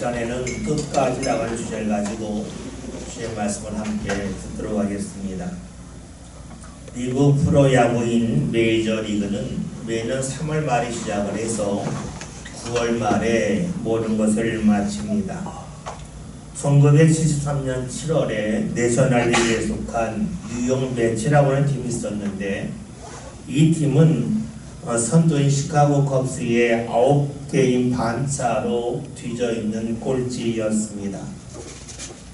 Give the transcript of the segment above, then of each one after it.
시간에는 끝까지 나가는 주제를 가지고 주의 말씀을 함께 듣도록 하겠습니다. 미국 프로야구인 메이저리그는 매년 3월 말에 시작을 해서 9월 말에 모든 것을 마칩니다. 1973년 7월에 내셔널리그에 속한 뉴욕 매츠라고 하는 팀이 있었는데, 이 팀은 선두인 시카고 컵스의 9게임 반차로 뒤져있는 꼴찌였습니다.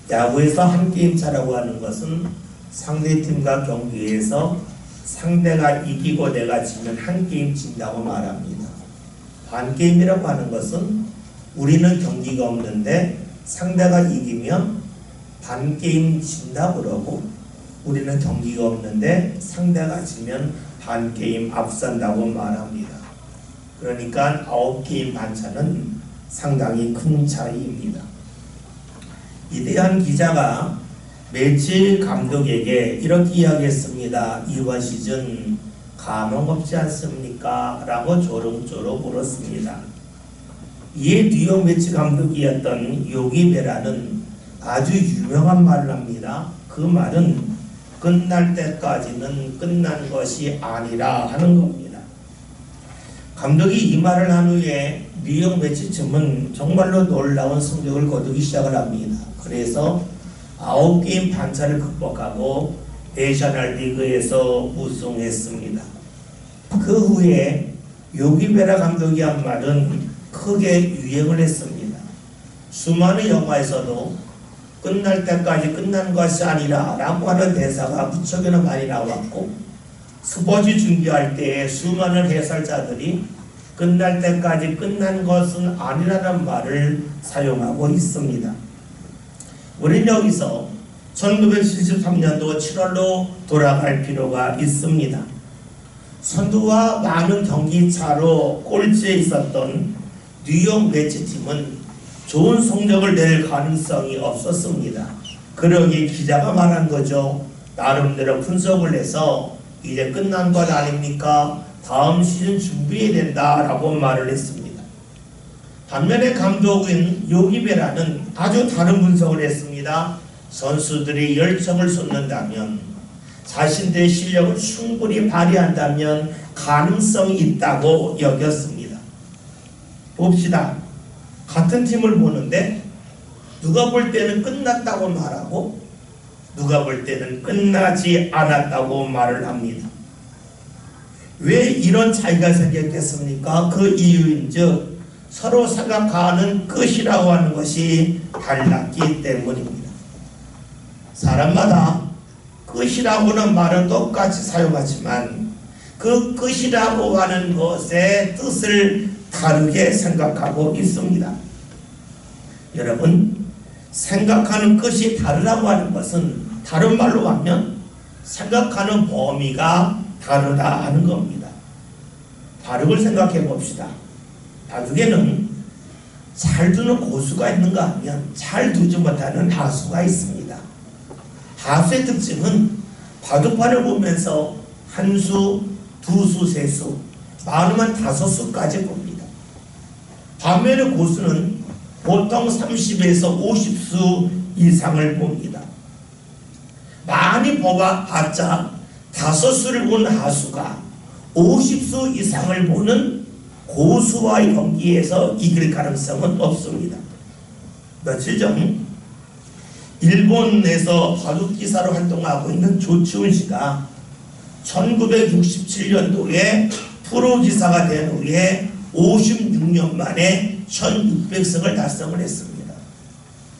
야구에서 한 게임 차라고 하는 것은 상대팀과 경기에서 상대가 이기고 내가 지면 한 게임 진다고 말합니다. 반게임이라고 하는 것은 우리는 경기가 없는데 상대가 이기면 반게임 진다 그러고, 우리는 경기가 없는데 상대가 지면 반게임 앞선다고 말합니다. 그러니까 9게임 반차는 상당히 큰 차이입니다. 이대한 기자가 매치 감독에게 이렇게 이야기했습니다. 이번 시즌 감흥 없지 않습니까? 라고 조롱조롱 물었습니다. 이에 뉴욕 매치 감독이었던 요기 베라는 아주 유명한 말을 합니다. 그 말은 끝날 때까지는 끝난 것이 아니라 하는 겁니다. 감독이 이 말을 한 후에 뉴욕 매치팀은 정말로 놀라운 성적을 거두기 시작을 합니다. 그래서 9게임 반차를 극복하고 내셔널리그에서 우승했습니다. 그 후에 요기베라 감독이 한 말은 크게 유행을 했습니다. 수많은 영화에서도 끝날 때까지 끝난 것이 아니라 라고 하는 대사가 무척이나 많이 나왔고, 스포츠 중계할 때에 수많은 해설자들이 끝날 때까지 끝난 것은 아니라는 말을 사용하고 있습니다. 우리는 여기서 1973년도 7월로 돌아갈 필요가 있습니다. 선두와 많은 경기차로 꼴찌에 있었던 뉴욕 매치팀은 좋은 성적을 낼 가능성이 없었습니다. 그러기에 기자가 말한 거죠. 나름대로 분석을 해서 이제 끝난 것 아닙니까? 다음 시즌 준비해야 된다라고 말을 했습니다. 반면에 감독인 요기베라는 아주 다른 분석을 했습니다. 선수들이 열정을 쏟는다면, 자신들의 실력을 충분히 발휘한다면 가능성이 있다고 여겼습니다. 봅시다. 같은 팀을 보는데 누가 볼 때는 끝났다고 말하고 누가 볼 때는 끝나지 않았다고 말을 합니다. 왜 이런 차이가 생겼겠습니까? 그 이유인즉 서로 생각하는 끝이라고 하는 것이 달랐기 때문입니다. 사람마다 끝이라고는 말은 똑같이 사용하지만 그 끝이라고 하는 것의 뜻을 다르게 생각하고 있습니다. 여러분, 생각하는 것이 다르다고 하는 것은 다른 말로 하면 생각하는 범위가 다르다 하는 겁니다. 바둑을 생각해 봅시다. 바둑에는 잘 두는 고수가 있는가 하면 잘 두지 못하는 하수가 있습니다. 하수의 특징은 바둑판을 보면서 한 수, 두 수, 세 수, 많으면 5수까지 봅니다. 반면에 고수는 보통 30에서 50수 이상을 봅니다. 많이 뽑아봤자 5수를 본 하수가 50수 이상을 보는 고수와의 경기에서 이길 가능성은 없습니다. 며칠 전 일본에서 바둑기사로 활동하고 있는 조치훈 씨가 1967년도에 프로기사가 된 후에 56년 만에 1600승을 달성을 했습니다.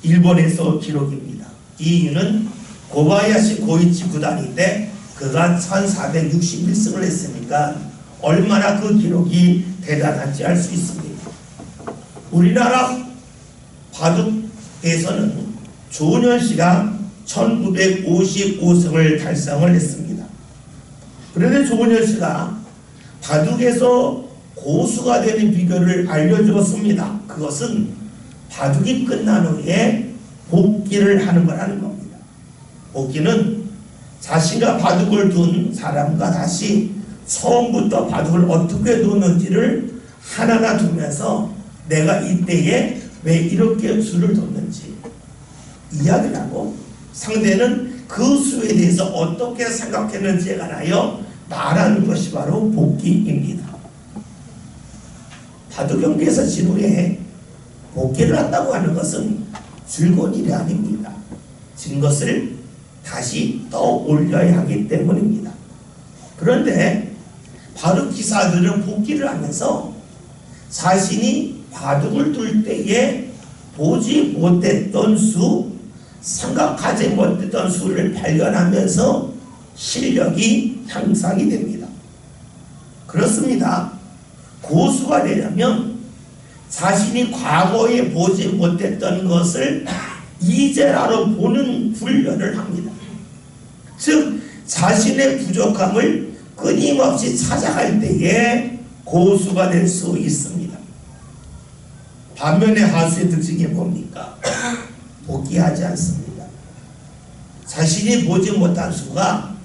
일본에서 기록입니다. 이유는 고바야시 고이치 구단인데 그가 1461승을 했으니까 얼마나 그 기록이 대단한지 알 수 있습니다. 우리나라 바둑에서는 조은현 씨가 1955승을 달성을 했습니다. 그런데 조은현 씨가 바둑에서 고수가 되는 비결을 알려주었습니다. 그것은 바둑이 끝난 후에 복기를 하는 거라는 겁니다. 복기는 자신과 바둑을 둔 사람과 다시 처음부터 바둑을 어떻게 두는지를 하나하나 두면서 내가 이때에 왜 이렇게 수를 뒀는지 이야기를 하고 상대는 그 수에 대해서 어떻게 생각했는지에 관하여 말하는 것이 바로 복기입니다. 바둑 경기에서 진 후에 복기를 한다고 하는 것은 즐거운 일이 아닙니다. 진 것을 다시 떠올려야 하기 때문입니다. 그런데 바둑 기사들은 복기를 하면서 자신이 바둑을 둘 때에 보지 못했던 수, 생각하지 못했던 수를 발견하면서 실력이 향상이 됩니다. 그렇습니다. 고수가 되려면 자신이 과거에 보지 못했던 것을 이제라도 보는 훈련을 합니다. 즉 자신의 부족함을 끊임없이 찾아갈 때에 고수가 될 수 있습니다. 반면에 하수의 특징이 뭡니까? 복기하지 않습니다. 자신이 보지 못한 수가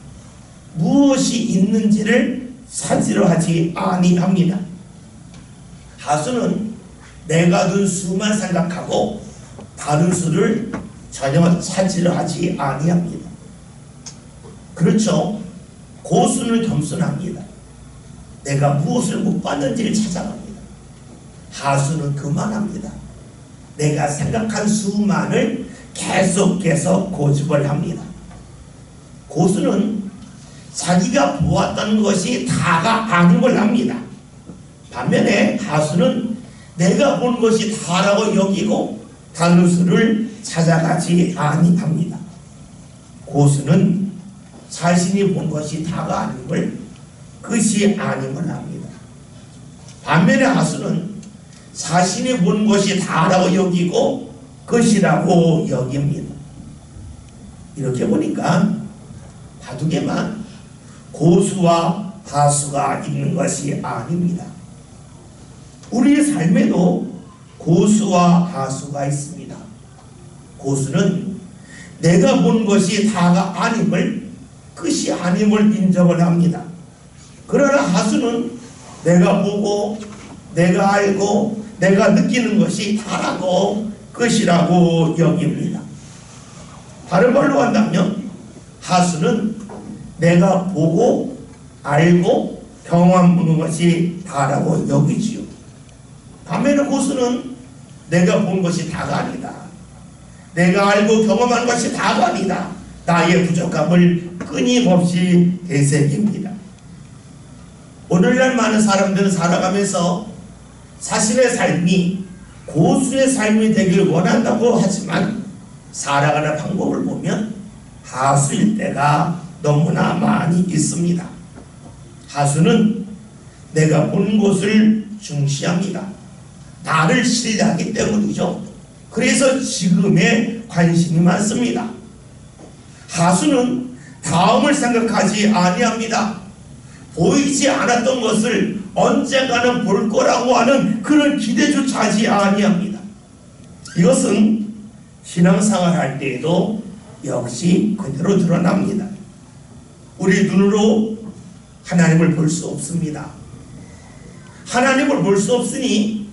무엇이 있는지를 찾으려 하지 아니합니다. 하수는 내가 둔 수만 생각하고 다른 수를 전혀 찾으려 하지 아니합니다. 그렇죠. 고수는 겸손합니다. 내가 무엇을 못 봤는지를 찾아갑니다. 하수는 그만합니다. 내가 생각한 수만을 계속 고집을 합니다. 고수는 자기가 보았던 것이 다가 아닌 걸 합니다. 반면에 하수는 내가 본 것이 다라고 여기고 다른 수를 찾아가지 아니합니다. 고수는 자신이 본 것이 다가 아닌 걸, 것이 아님을 합니다. 반면에 하수는 자신이 본 것이 다라고 여기고 것이라고 여깁니다. 이렇게 보니까 바둑에만 고수와 하수가 있는 것이 아닙니다. 우리의 삶에도 고수와 하수가 있습니다. 고수는 내가 본 것이 다가 아님을, 끝이 아님을 인정을 합니다. 그러나 하수는 내가 보고 내가 알고 내가 느끼는 것이 다라고 끝이라고 여깁니다. 다른 말로 한다면 하수는 내가 보고 알고 경험하는 것이 다라고 여기지요. 반면에 고수는 내가 본 것이 다가 아니다, 내가 알고 경험한 것이 다가 아니다, 나의 부족함을 끊임없이 되새깁니다. 오늘날 많은 사람들은 살아가면서 자신의 삶이 고수의 삶이 되기를 원한다고 하지만 살아가는 방법을 보면 하수일 때가 너무나 많이 있습니다. 하수는 내가 본 것을 중시합니다. 나를 신뢰하기 때문이죠. 그래서 지금에 관심이 많습니다. 하수는 다음을 생각하지 아니합니다. 보이지 않았던 것을 언젠가는 볼 거라고 하는 그런 기대조차 하지 아니합니다. 이것은 신앙생활 할 때에도 역시 그대로 드러납니다. 우리 눈으로 하나님을 볼 수 없습니다. 하나님을 볼 수 없으니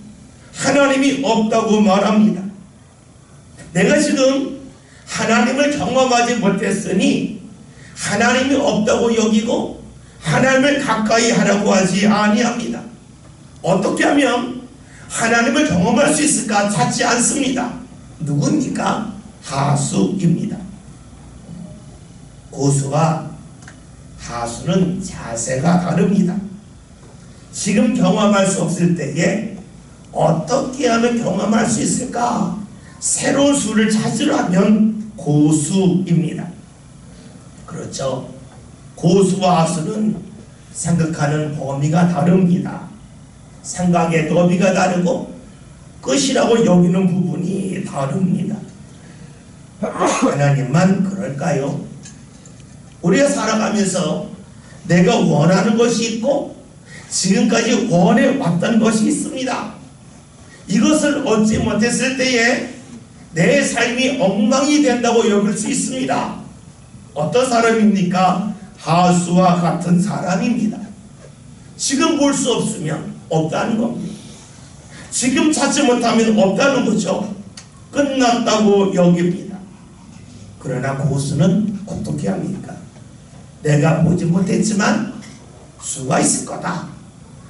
하나님이 없다고 말합니다. 내가 지금 하나님을 경험하지 못했으니 하나님이 없다고 여기고 하나님을 가까이 하라고 하지 아니합니다. 어떻게 하면 하나님을 경험할 수 있을까 찾지 않습니다. 누굽니까? 하수입니다. 고수와 하수는 자세가 다릅니다. 지금 경험할 수 없을 때에 어떻게 하면 경험할 수 있을까? 새로운 수를 찾으려면 고수입니다. 그렇죠. 고수와 하수는 생각하는 범위가 다릅니다. 생각의 너비가 다르고 끝이라고 여기는 부분이 다릅니다. 하나님만 그럴까요? 우리가 살아가면서 내가 원하는 것이 있고 지금까지 원해왔던 것이 있습니다. 이것을 얻지 못했을 때에 내 삶이 엉망이 된다고 여길 수 있습니다. 어떤 사람입니까? 하수와 같은 사람입니다. 지금 볼 수 없으면 없다는 겁니다. 지금 찾지 못하면 없다는 거죠. 끝났다고 여깁니다. 그러나 고수는 어떻게 합니까? 내가 보지 못했지만 수가 있을 거다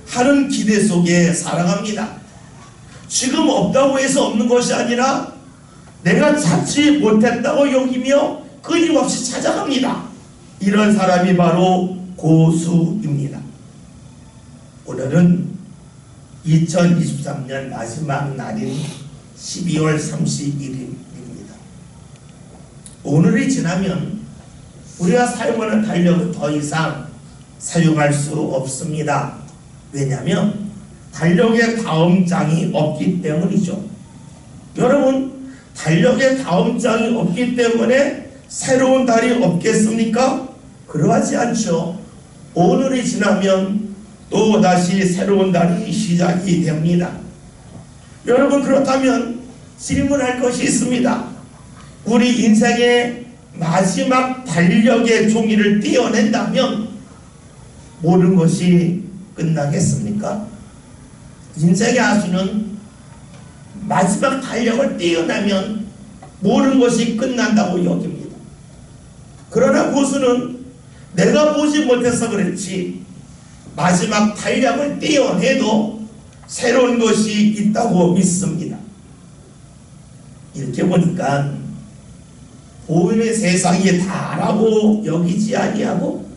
하는 기대 속에 살아갑니다. 지금 없다고 해서 없는 것이 아니라 내가 찾지 못했다고 여기며 끊임없이 찾아갑니다. 이런 사람이 바로 고수입니다. 오늘은 2023년 마지막 날인 12월 31일입니다. 오늘이 지나면 우리가 사용하는 달력은 더 이상 사용할 수 없습니다. 왜냐하면 달력의 다음 장이 없기 때문이죠. 여러분, 달력의 다음 장이 없기 때문에 새로운 달이 없겠습니까? 그러하지 않죠. 오늘이 지나면 또 다시 새로운 달이 시작이 됩니다. 여러분, 그렇다면 질문할 것이 있습니다. 우리 인생의 마지막 달력의 종이를 떼어낸다면 모든 것이 끝나겠습니까? 인생의 하수는 마지막 달력을 떼어내면 모든 것이 끝난다고 여깁니다. 그러나 고수는 내가 보지 못해서 그랬지 마지막 달력을 떼어내도 새로운 것이 있다고 믿습니다. 이렇게 보니까 보이는 세상이 다라고 여기지 아니하고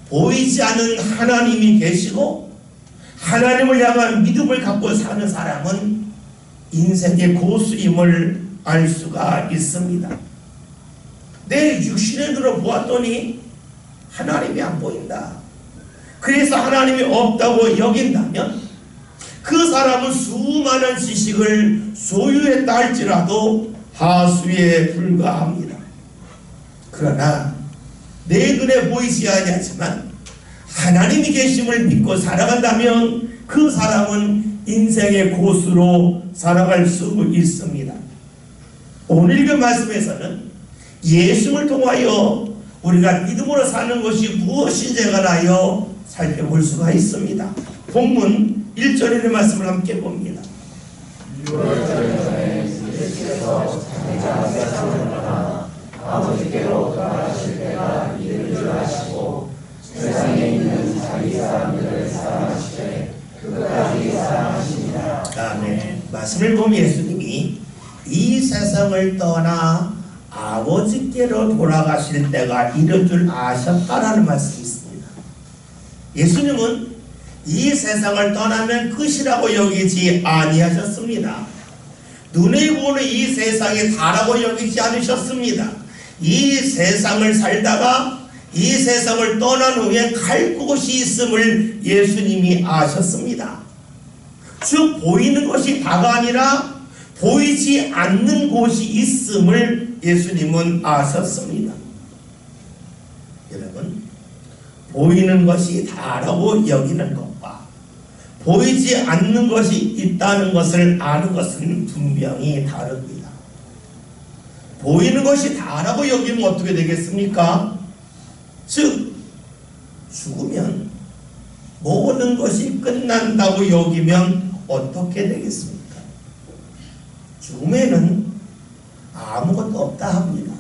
보이지 않는 하나님이 계시고 하나님을 향한 믿음을 갖고 사는 사람은 인생의 고수임을 알 수가 있습니다. 내 육신에 들어 보았더니 하나님이 안 보인다. 그래서 하나님이 없다고 여긴다면 그 사람은 수많은 지식을 소유했다 할지라도 하수에 불과합니다. 그러나 내 눈에 보이지 아니하지만 하나님이 계심을 믿고 살아간다면 그 사람은 인생의 고수로 살아갈 수 있습니다. 오늘 그 말씀에서는 예수를 통하여 우리가 믿음으로 사는 것이 무엇인지에 관하여 살펴볼 수가 있습니다. 본문 1절의 말씀을 함께 봅니다. 아버지께로 돌아가실 때가 이를 줄 아시고 세상에 있는 자기 사람들을 사랑하시되 끝까지 사랑하십니다. 아멘. 말씀을 보면 예수님이 이 세상을 떠나 아버지께로 돌아가실 때가 이를 줄 아셨다라는 말씀이 있습니다. 예수님은 이 세상을 떠나면 끝이라고 여기지 아니하셨습니다. 눈에 보는 이 세상이 다라고 여기지 않으셨습니다. 이 세상을 살다가 이 세상을 떠난 후에 갈 곳이 있음을 예수님이 아셨습니다. 즉 보이는 것이 다가 아니라 보이지 않는 곳이 있음을 예수님은 아셨습니다. 여러분, 보이는 것이 다라고 여기는 것과 보이지 않는 것이 있다는 것을 아는 것은 분명히 다릅니다. 보이는 것이 다라고 여기면 어떻게 되겠습니까? 즉 죽으면 모든 것이 끝난다고 여기면 어떻게 되겠습니까? 죽음에는 아무것도 없다 합니다.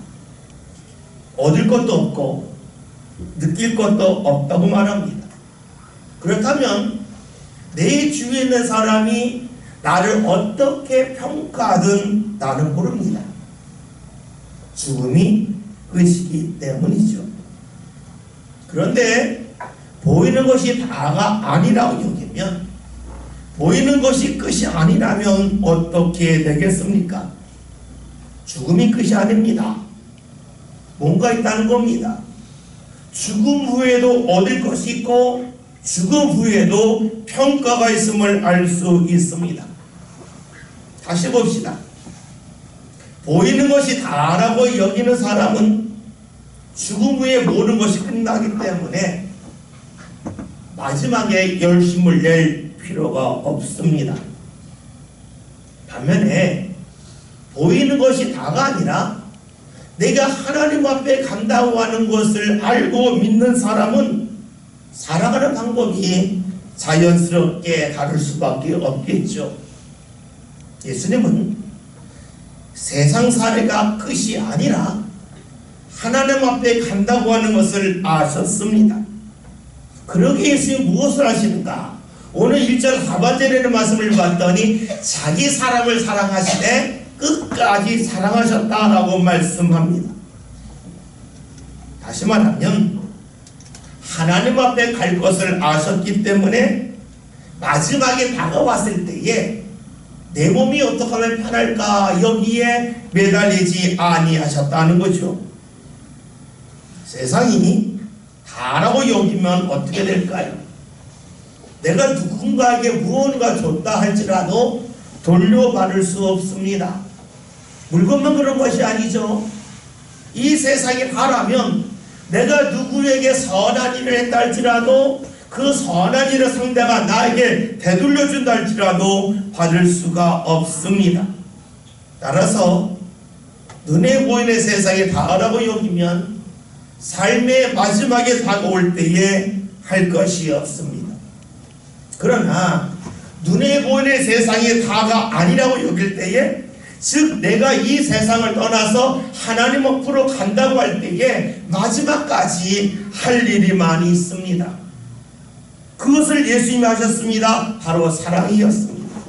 얻을 것도 없고 느낄 것도 없다고 말합니다. 그렇다면 내 주위에 있는 사람이 나를 어떻게 평가하든 나는 모릅니다. 죽음이 끝이기 때문이죠. 그런데 보이는 것이 다가 아니라고 여기면, 보이는 것이 끝이 아니라면 어떻게 되겠습니까? 죽음이 끝이 아닙니다. 뭔가 있다는 겁니다. 죽음 후에도 얻을 것이 있고 죽음 후에도 평가가 있음을 알 수 있습니다. 다시 봅시다. 보이는 것이 다라고 여기는 사람은 죽음 후에 모든 것이 끝나기 때문에 마지막에 열심을 낼 필요가 없습니다. 반면에 보이는 것이 다가 아니라 내가 하나님 앞에 간다고 하는 것을 알고 믿는 사람은 살아가는 방법이 자연스럽게 다를 수밖에 없겠죠. 예수님은 세상 사례가 끝이 아니라 하나님 앞에 간다고 하는 것을 아셨습니다. 그러기에 예수님이 무엇을 하시는가? 오늘 1절 하반절에는 말씀을 봤더니 자기 사람을 사랑하시되 끝까지 사랑하셨다라고 말씀합니다. 다시 말하면 하나님 앞에 갈 것을 아셨기 때문에 마지막에 다가왔을 때에 내 몸이 어떻게 하면 편할까 여기에 매달리지 아니하셨다는 거죠. 세상이 다라고 여기면 어떻게 될까요? 내가 누군가에게 무언가 줬다 할지라도 돌려받을 수 없습니다. 물건만 그런 것이 아니죠. 이 세상이 다라면 내가 누구에게 선한 일을 했다 할지라도 그 선한 일의 상대가 나에게 되돌려준다 할지라도 받을 수가 없습니다. 따라서 눈에 보이는 세상이 다라고 여기면 삶의 마지막에 다가올 때에 할 것이 없습니다. 그러나 눈에 보이는 세상이 다가 아니라고 여길 때에, 즉 내가 이 세상을 떠나서 하나님 앞으로 간다고 할 때에 마지막까지 할 일이 많이 있습니다. 그것을 예수님이 하셨습니다. 바로 사랑이었습니다.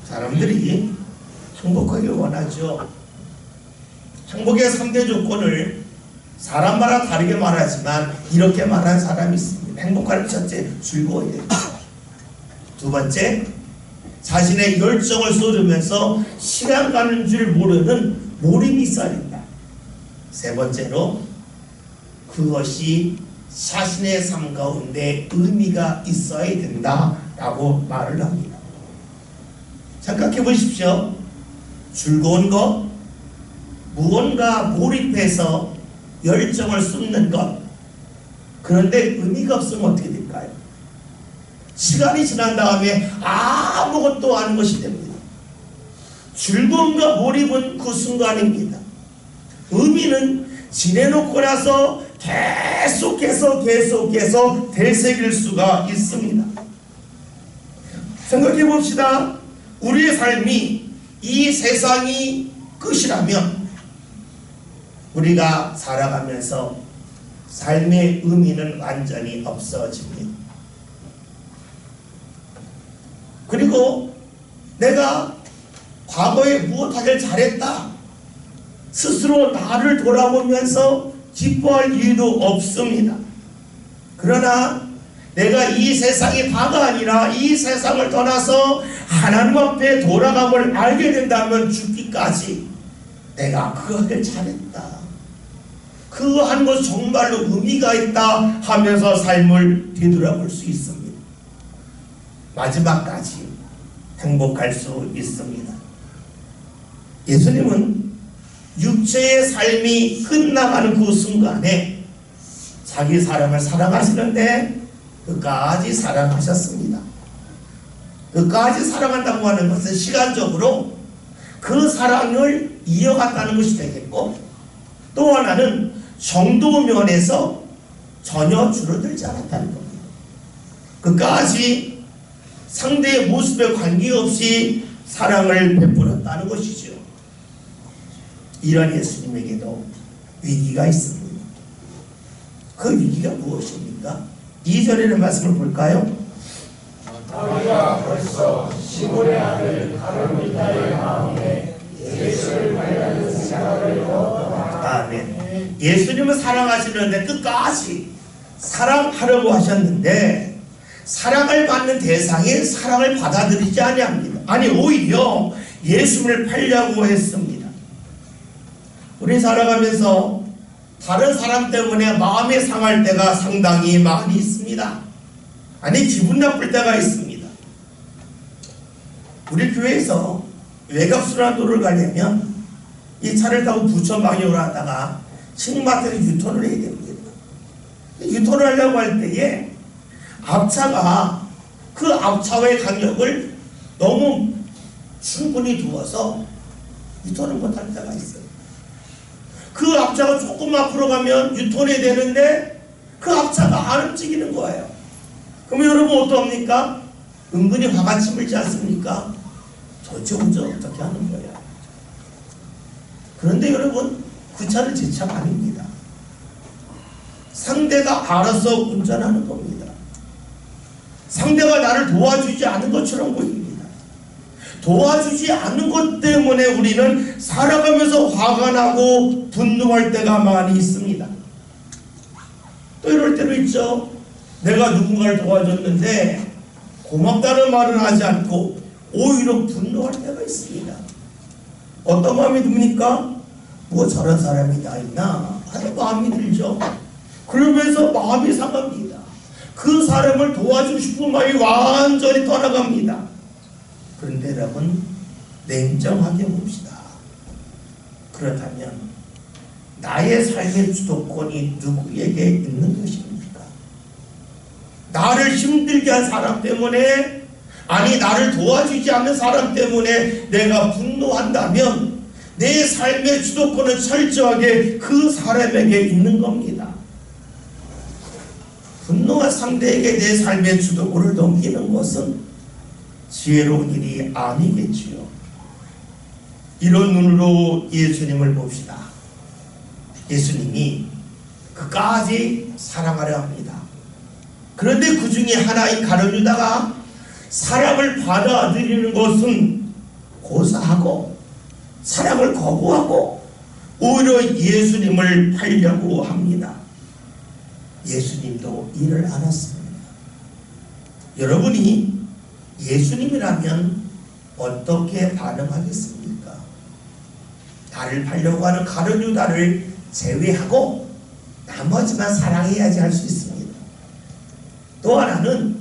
사람들이 행복하길 원하죠. 행복의 3대 조건을 사람마다 다르게 말하지만 이렇게 말하는 사람이 있습니다. 행복할 첫째, 즐거워야 됩니다. 두 번째, 자신의 열정을 쏟으면서 시간 가는 줄 모르는 몰입이 있어야 된다. 세 번째로, 그것이 자신의 삶 가운데 의미가 있어야 된다라고 말을 합니다. 생각해 보십시오. 즐거운 것, 무언가 몰입해서 열정을 쏟는 것, 그런데 의미가 없으면 어떻게 될까요? 시간이 지난 다음에 아무것도 아닌 것이 됩니다. 즐거움과 몰입은 그 순간입니다. 의미는 지내놓고 나서 계속해서 되새길 수가 있습니다. 생각해 봅시다. 우리의 삶이 이 세상이 끝이라면 우리가 살아가면서 삶의 의미는 완전히 없어집니다. 그리고 내가 과거에 무엇하길 잘했다, 스스로 나를 돌아보면서 기뻐할 일도 없습니다. 그러나 내가 이 세상이 다가 아니라 이 세상을 떠나서 하나님 앞에 돌아감을 알게 된다면 죽기까지 내가 그거 하길 잘했다, 그거 한 것 정말로 의미가 있다 하면서 삶을 뒤돌아볼 수 있습니다. 마지막까지 행복할 수 있습니다. 예수님은 육체의 삶이 끝나가는 그 순간에 자기 사람을 사랑하시는데 끝까지 사랑하셨습니다. 끝까지 사랑한다고 하는 것은 시간적으로 그 사랑을 이어갔다는 것이 되겠고, 또 하나는 정도 면에서 전혀 줄어들지 않았다는 겁니다. 끝까지 상대의 모습에 관계없이 사랑을 베풀었다는 것이죠. 이런 예수님에게도 위기가 있습니다. 그 위기가 무엇입니까? 2절에는 말씀을 볼까요? 다윗가 벌써 시몬의 아들 가룟리다의 마음에 예수를 말하는 생각을 얻었다. 아멘. 예수님은 사랑하시는데 끝까지 사랑하려고 하셨는데 사랑을 받는 대상이 사랑을 받아들이지 아니합니다. 아니, 오히려 예수님을 팔려고 했습니다. 우리 살아가면서 다른 사람 때문에 마음이 상할 때가 상당히 많이 있습니다. 아니, 기분 나쁠 때가 있습니다. 우리 교회에서 외곽순환도를 가려면 이 차를 타고 부천 방향으로 하다가 칭마트에 유턴을 해야 됩니다. 유턴을 하려고 할 때에 앞차가 그 앞차의 간격을 너무 충분히 두어서 유턴을 못할 때가 있어요. 그 앞차가 조금 앞으로 가면 유턴이 되는데 그 앞차가 안 움직이는 거예요. 그러면 여러분 어떡합니까? 은근히 화가 치밀지 않습니까? 도대체 운전 어떻게 하는 거야? 그런데 여러분, 그 차는 제 차가 아닙니다. 상대가 알아서 운전하는 겁니다. 상대가 나를 도와주지 않은 것처럼 보입니다. 도와주지 않는 것 때문에 우리는 살아가면서 화가 나고 분노할 때가 많이 있습니다. 또 이럴 때도 있죠. 내가 누군가를 도와줬는데 고맙다는 말을 하지 않고 오히려 분노할 때가 있습니다. 어떤 마음이 듭니까? 뭐 저런 사람이 다 있나 하는 마음이 들죠. 그러면서 마음이 상합니다. 그 사람을 도와주고 싶은 마음이 완전히 떠나갑니다. 그런데 여러분, 냉정하게 봅시다. 그렇다면 나의 삶의 주도권이 누구에게 있는 것입니까? 나를 힘들게 한 사람 때문에, 아니 나를 도와주지 않는 사람 때문에 내가 분노한다면 내 삶의 주도권은 철저하게 그 사람에게 있는 겁니다. 분노한 상대에게 내 삶의 주도권을 넘기는 것은 지혜로운 일이 아니겠지요. 이런 눈으로 예수님을 봅시다. 예수님이 그까지 사랑하려 합니다. 그런데 그 중에 하나인 가룟 유다가 사랑을 받아들이는 것은 고사하고 사랑을 거부하고 오히려 예수님을 팔려고 합니다. 예수님도 이를 알았습니다. 여러분이 예수님이라면 어떻게 반응하겠습니까? 나를 팔려고 하는 가룟 유다를 제외하고 나머지만 사랑해야지 할 수 있습니다. 또 하나는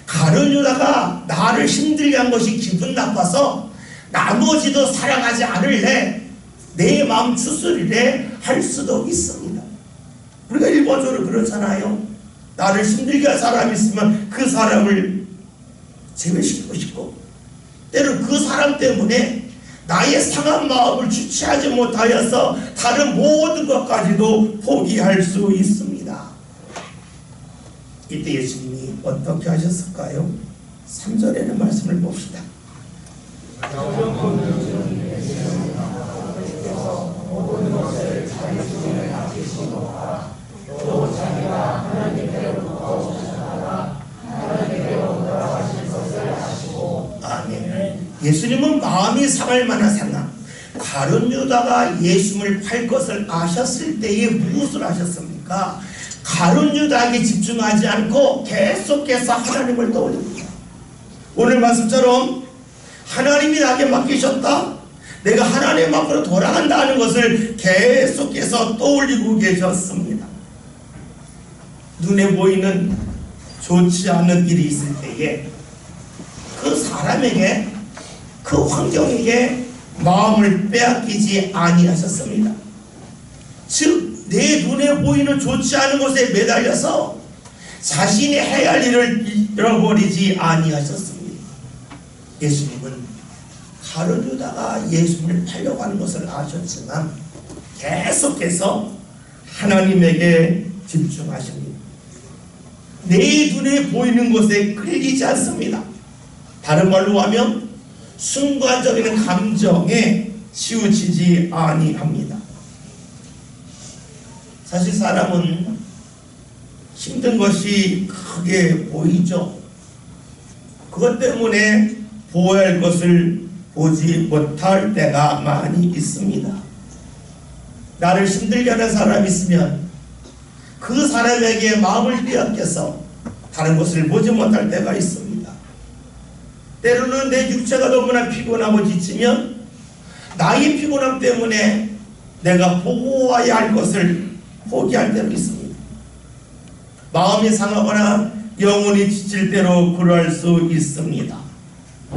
가룟 유다가 나를 힘들게 한 것이 기분 나빠서 나머지도 사랑하지 않을래, 내 마음 추스리래 할 수도 있습니다. 우리가 일반적으로 그렇잖아요. 나를 힘들게 할 사람이 있으면 그 사람을 제외시키고 싶고, 때로 그 사람 때문에 나의 상한 마음을 주체하지 못하여서 다른 모든 것까지도 포기할 수 있습니다. 이때 예수님이 어떻게 하셨을까요? 3절에는 말씀을 봅시다. 모든 것을 자기 중에 맡기시노라. 또 자기가 하나님께로부터 오셨다가 하나님께로 돌아가신 것을 아시고. 아멘. 예수님은 마음이 상할 만한 상황, 가룟 유다가 예수님을 팔 것을 아셨을 때에 무엇을 하셨습니까? 가룟 유다에게 집중하지 않고 계속해서 하나님을 떠올립니다. 오늘 말씀처럼 하나님이 나에게 맡기셨다, 내가 하나님 앞으로 돌아간다는 것을 계속해서 떠올리고 계셨습니다. 눈에 보이는 좋지 않은 일이 있을 때에 그 사람에게, 그 환경에게 마음을 빼앗기지 아니하셨습니다. 즉 내 눈에 보이는 좋지 않은 것에 매달려서 자신이 해야 할 일을 잃어버리지 아니하셨습니다. 예수님은 가룟 유다가 예수님을 팔려고 하는 것을 아셨지만 계속해서 하나님에게 집중하십니다. 내 눈에 보이는 것에 끌리지 않습니다. 다른 말로 하면 순간적인 감정에 치우치지 아니합니다. 사실 사람은 힘든 것이 크게 보이죠. 그것 때문에 보호해야 할 것을 보지 못할 때가 많이 있습니다. 나를 힘들게 하는 사람이 있으면 그 사람에게 마음을 빼앗겨서 다른 것을 보지 못할 때가 있습니다. 때로는 내 육체가 너무나 피곤하고 지치면 나의 피곤함 때문에 내가 보호해야 할 것을 포기할 때도 있습니다. 마음이 상하거나 영혼이 지칠 때로 그럴 수 있습니다.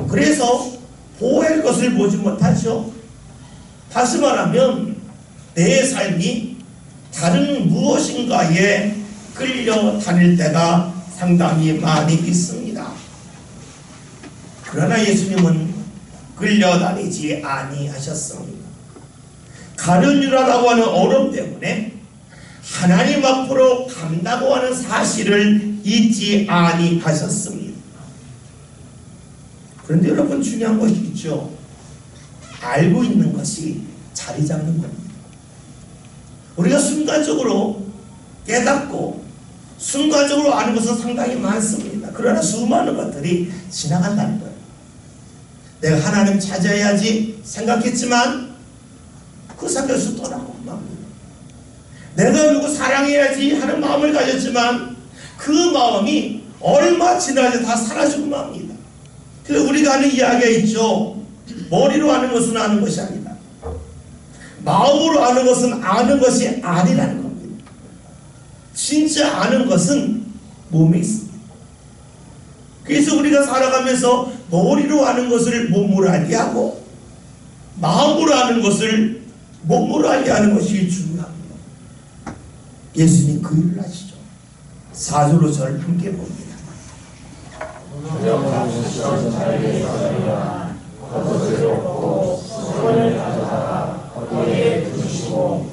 그래서 보호할 것을 보지 못하죠. 다시 말하면 내 삶이 다른 무엇인가에 끌려다닐 때가 상당히 많이 있습니다. 그러나 예수님은 끌려다니지 아니하셨습니다. 가룟 유다라고 하는 어려움 때문에 하나님 앞으로 간다고 하는 사실을 잊지 아니하셨습니다. 그런데 여러분 중요한 것이 있죠. 알고 있는 것이 자리 잡는 겁니다. 우리가 순간적으로 깨닫고 순간적으로 아는 것은 상당히 많습니다. 그러나 수많은 것들이 지나간다는 거예요. 내가 하나님 찾아야지 생각했지만 그 생각에서 떠나고 맙니다. 내가 누구 사랑해야지 하는 마음을 가졌지만 그 마음이 얼마 지나지 다 사라지고 맙니다. 그래서 우리가 하는 이야기가 있죠. 머리로 아는 것은 아는 것이 아니다. 마음으로 아는 것은 아는 것이 아니라는 겁니다. 진짜 아는 것은 몸에 있습니다. 그래서 우리가 살아가면서 머리로 아는 것을 몸으로 알게 하고 마음으로 아는 것을 몸으로 알게 하는 것이 중요합니다. 예수님 그 일을 하시죠. 4절로 저를 함께 봅니다. 겉옷을 벗고 수건을 가져다가 겉에 두시고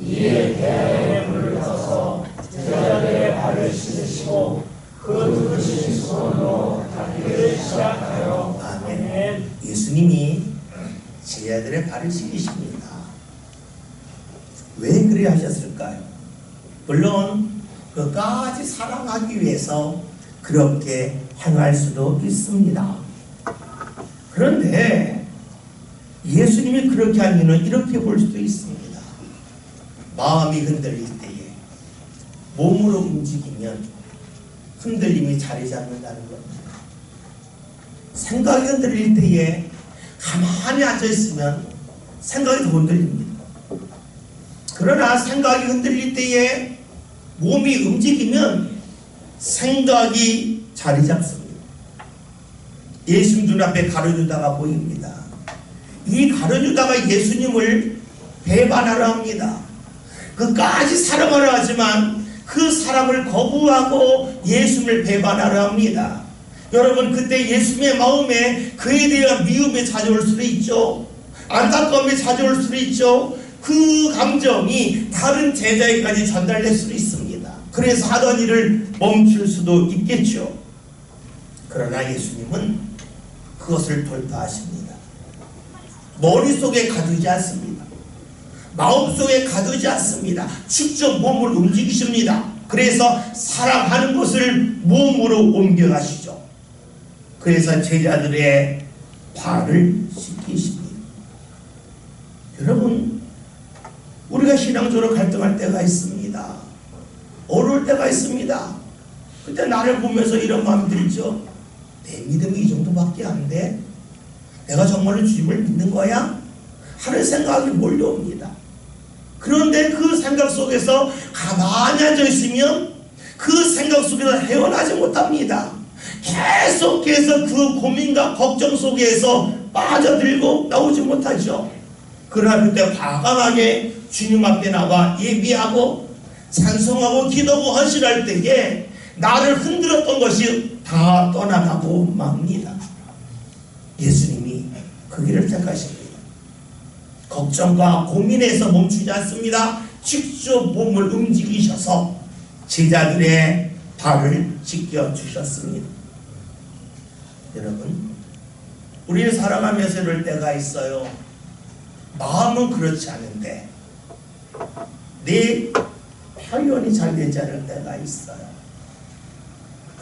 이에 대야에 물을 떠서 제자들의 발을 씻으시고 그 두신 수건으로 닦기를 시작하여 아멘. 예수님이 제자들의 발을 씻기십니다. 왜 그래 하셨을까요? 물론 그까지 사랑하기 위해서 그렇게 행할 수도 있습니다. 그런데 예수님이 그렇게 한 이유는 이렇게 볼 수도 있습니다. 마음이 흔들릴 때에 몸으로 움직이면 흔들림이 자리 잡는다는 겁니다. 생각이 흔들릴 때에 가만히 앉아있으면 생각이 더 흔들립니다. 그러나 생각이 흔들릴 때에 몸이 움직이면 생각이 자리 잡습니다. 예수님 눈앞에 가룟유다가 보입니다. 이 가룟유다가 예수님을 배반하려 합니다. 그까지 사랑하려 하지만 그 사랑을 거부하고 예수님을 배반하려 합니다. 여러분 그때 예수님의 마음에 그에 대한 미움이 찾아올 수도 있죠. 안타까움이 찾아올 수도 있죠. 그 감정이 다른 제자에게까지 전달될 수도 있습니다. 그래서 하던 일을 멈출 수도 있겠죠. 그러나 예수님은 그것을 돌파하십니다. 머릿속에 가두지 않습니다. 마음속에 가두지 않습니다. 직접 몸을 움직이십니다. 그래서 사랑하는 것을 몸으로 옮겨가시죠. 그래서 제자들의 발을 씻기십니다. 여러분 우리가 신앙적으로 갈등할 때가 있습니다. 어려울 때가 있습니다. 그때 나를 보면서 이런 마음이 들죠. 내 믿음이 이 정도밖에 안 돼? 내가 정말로 주님을 믿는 거야? 하는 생각이 몰려옵니다. 그런데 그 생각 속에서 가만히 앉아있으면 그 생각 속에서 헤어나지 못합니다. 계속해서 그 고민과 걱정 속에서 빠져들고 나오지 못하죠. 그러나 그때 과감하게 주님 앞에 나와 예비하고 찬송하고 기도하고 헌신할 때에 나를 흔들었던 것이 다 떠나가고 맙니다. 예수님이 그 길을 택하십니다. 걱정과 고민에서 멈추지 않습니다. 직접 몸을 움직이셔서 제자들의 발을 씻겨주셨습니다. 여러분 우리를 살아가면서 이럴 때가 있어요. 마음은 그렇지 않은데 내 표현이 잘 되지 않을 때가 있어요.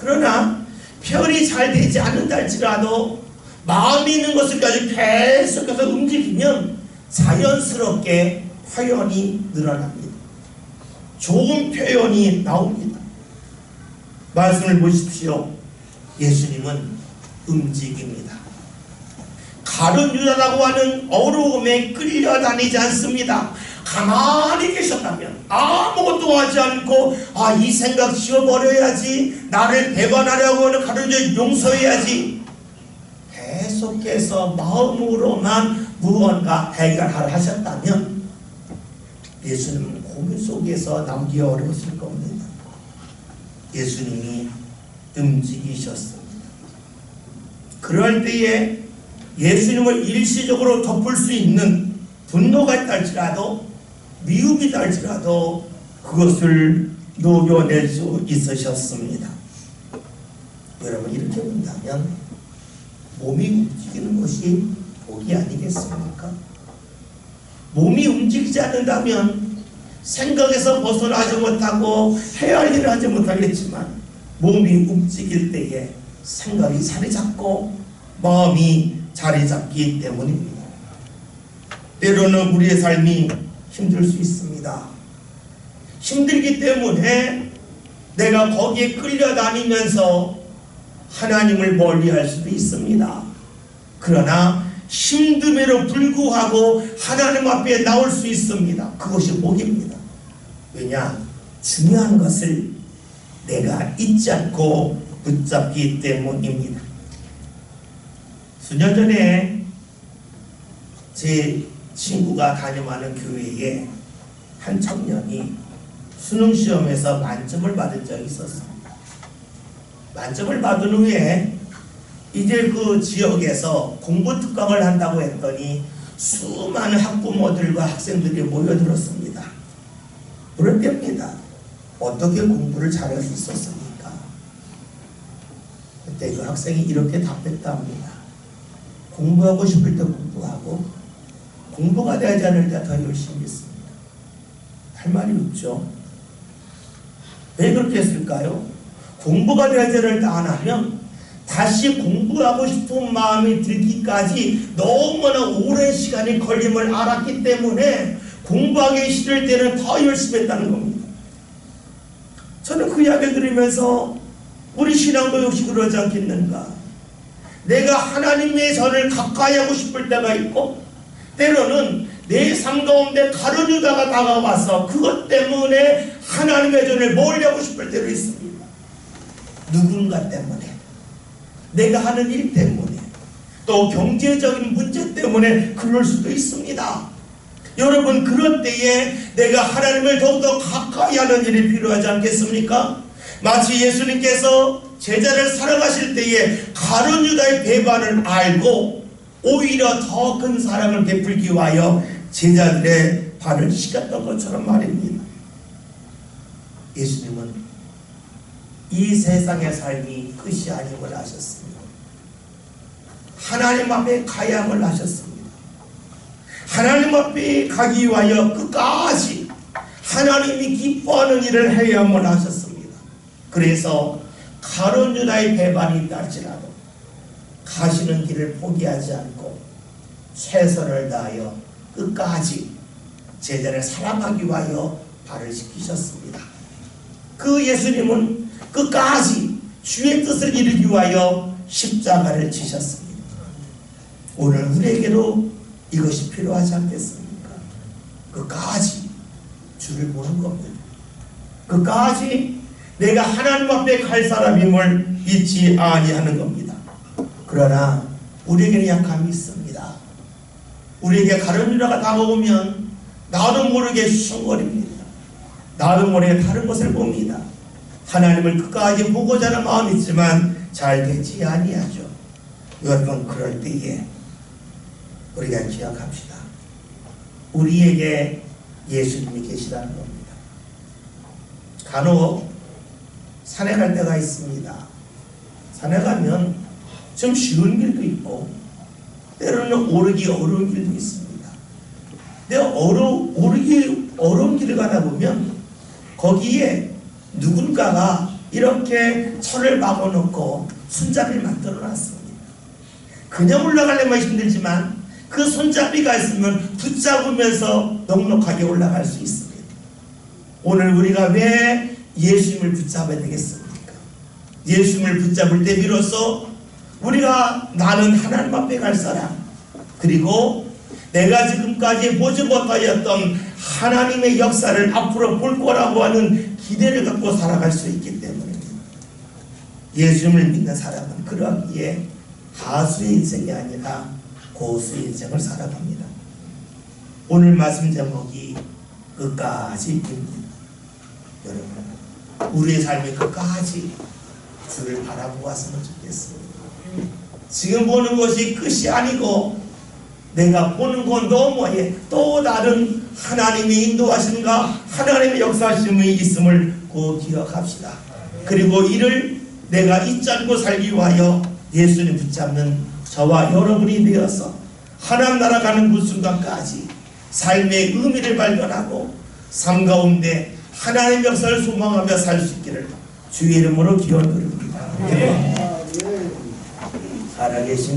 그러나 표현이 잘 되지 않는다 할지라도 마음이 있는 것을까지 계속해서 움직이면 자연스럽게 표현이 늘어납니다. 좋은 표현이 나옵니다. 말씀을 보십시오. 예수님은 움직입니다. 가룟유다라고 하는 어려움에 끌려다니지 않습니다. 가만히 계셨다면 아무것도 하지 않고 이 생각 지워버려야지, 나를 배반하려고 하는 가룟유다 용서해야지, 계속해서 마음으로만 무언가 해결하려 하셨다면 예수님은 고민 속에서 남기 어려웠을 겁니다. 예수님이 움직이셨습니다. 그럴 때에 예수님을 일시적으로 덮을 수 있는 분노가 있다 할지라도 미움이 있다 할지라도 그것을 녹여낼 수 있으셨습니다. 여러분 이렇게 본다면 몸이 움직이는 것이 복이 아니겠습니까? 몸이 움직이지 않는다면 생각에서 벗어나지 못하고 해야 할 일을 하지 못하겠지만, 몸이 움직일 때에 생각이 자리 잡고 마음이 자리 잡기 때문입니다. 때로는 우리의 삶이 힘들 수 있습니다. 힘들기 때문에 내가 거기에 끌려다니면서 하나님을 멀리할 수도 있습니다. 그러나 힘듦에도 불구하고 하나님 앞에 나올 수 있습니다. 그것이 복입니다. 왜냐? 중요한 것을 내가 잊지 않고 붙잡기 때문입니다. 수년 전에 제 친구가 다녀가는 교회에 한 청년이 수능시험에서 만점을 받은 적이 있었습니다. 만점을 받은 후에 이제 그 지역에서 공부 특강을 한다고 했더니 수많은 학부모들과 학생들이 모여들었습니다. 그럴 때입니다. 어떻게 공부를 잘할 수 있었습니까? 그때 그 학생이 이렇게 답했다 합니다. 공부하고 싶을 때 공부하고, 공부가 되지 않을 때 더 열심히 했습니다. 할 말이 없죠. 왜 그렇게 했을까요? 공부가 되지 않을 때 안 하면 다시 공부하고 싶은 마음이 들기까지 너무나 오랜 시간이 걸림을 알았기 때문에 공부하기 싫을 때는 더 열심히 했다는 겁니다. 저는 그 이야기를 들으면서 우리 신앙도 역시 그러지 않겠는가? 내가 하나님의 전을 가까이 하고 싶을 때가 있고, 때로는 내 삶 가운데 다른 유다가 다가와서 그것 때문에 하나님의 전을 멀리 하고 싶을 때도 있습니다. 누군가 때문에, 내가 하는 일 때문에, 또 경제적인 문제 때문에 그럴 수도 있습니다. 여러분, 그럴 때에 내가 하나님을 더욱더 가까이 하는 일이 필요하지 않겠습니까? 마치 예수님께서 제자를 사랑하실 때에 가룟 유다의 배반을 알고 오히려 더 큰 사랑을 베풀기 위하여 제자들의 발을 씻겼던 것처럼 말입니다. 예수님은 이 세상의 삶이 끝이 아님을 아셨습니다. 하나님 앞에 가야 함을 아셨습니다. 하나님 앞에 가기 위하여 끝까지 하나님이 기뻐하는 일을 해야 함을 아셨습니다. 그래서 가룟 유다의 배반이 있다 할지라도 가시는 길을 포기하지 않고 최선을 다하여 끝까지 제자를 사랑하기 위하여 발을 씻기셨습니다. 그 예수님은 끝까지 주의 뜻을 이루기 위하여 십자가를 지셨습니다. 오늘 우리에게도 이것이 필요하지 않겠습니까? 끝까지 주를 보는 겁니다. 끝까지 내가 하나님 앞에 갈 사람임을 잊지 아니하는 겁니다. 그러나 우리에게는 약함이 있습니다. 우리에게 가룟 유다가 다가오면 나도 모르게 쉥거립니다. 나도 모르게 다른 것을 봅니다. 하나님을 끝까지 보고자 하는 마음이 있지만 잘 되지 아니하죠. 여러분, 그럴 때에 우리가 기억합시다. 우리에게 예수님이 계시다는 겁니다. 간혹 산에 갈 때가 있습니다. 산에 가면 좀 쉬운 길도 있고 때로는 오르기 어려운 길도 있습니다. 근데 오르기 어려운 길을 가다 보면 거기에 누군가가 이렇게 철을 막아놓고 손잡이를 만들어 놨습니다. 그냥 올라가려면 힘들지만 그 손잡이가 있으면 붙잡으면서 넉넉하게 올라갈 수 있습니다. 오늘 우리가 왜 예수님을 붙잡아야 되겠습니까? 예수님을 붙잡을 때 비로소 우리가 나는 하나님 앞에 갈 사람, 그리고 내가 지금까지 보지 못하였던 하나님의 역사를 앞으로 볼 거라고 하는 기대를 갖고 살아갈 수 있기 때문입니다. 예수님을 믿는 사람은 그러기에 하수의 인생이 아니라 고수의 인생을 살아갑니다. 오늘 말씀 제목이 끝까지입니다. 여러분, 우리의 삶이 끝까지 주를 바라보았으면 좋겠습니다. 지금 보는 것이 끝이 아니고 내가 보는 건 너머에 또 다른 하나님의 인도하심과 하나님의 역사하심이 있음을 꼭 기억합시다. 그리고 이를 내가 잊지 않고 살기 위하여 예수님 붙잡는 저와 여러분이 되어서 하나님 나라 가는 그 순간까지 삶의 의미를 발견하고 삶 가운데 하나님의 역사를 소망하며 살 수 있기를 주의 이름으로 기원드립니다. 살아계신